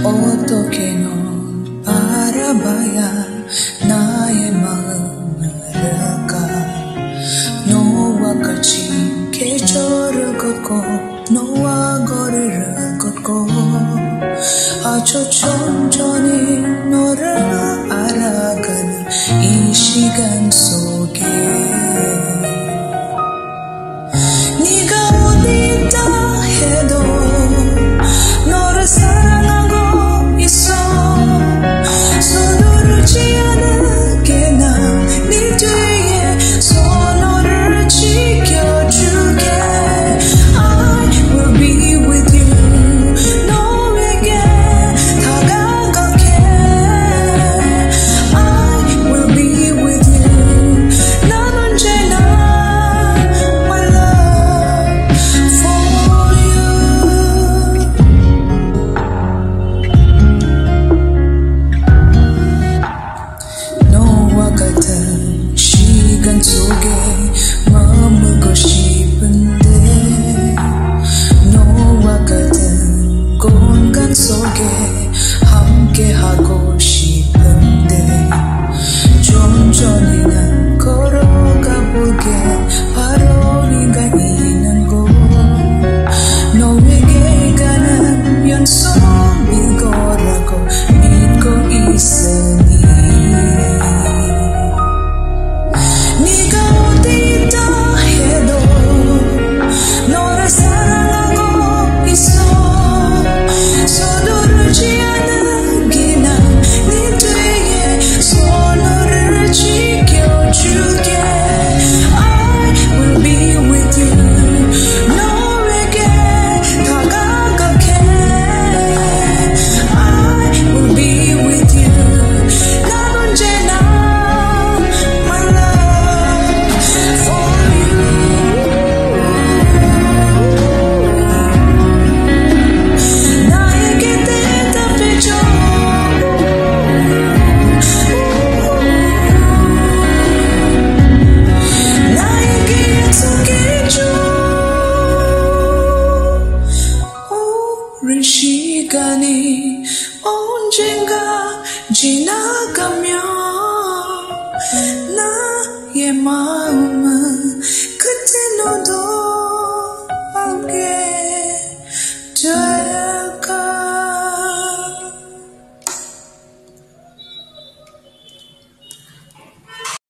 어떻게 널 바라봐야 나의 마음을 알까. 너와 같이 계절을 걷고 너와 거리를 걷고 아주 천천히 너를 알아가는 이 시간 속에 네가 어디 있다 해도 너를 사랑하고 있어. 서두르지 않게 난 네 뒤에 손을 지켜줄게. I will be with you. 너에게 다가갈게. I will be with you. 난 언제나 my love for you. 너와 같은 시간 속에 머물고 싶은데 너와 같은 공간 속에 함께하고 싶은데 천천히 난 걸어가 볼게. 바로 네가 있는 곳 너에게 가는 연속일 거라고 믿고 있으니 네가 어디 있다 해도 너를 사랑하고 있어. 서두르지 않게 난 네 뒤에 손을 지켜줄게. I will be with you. 너에게 다가갈게. I will be with you. 난 언제나 my love for you. 나에게 대답해줘. 나에게 약속해줘. 오랜 시간이 언젠가 지나가면 나의 마음은 그때 너도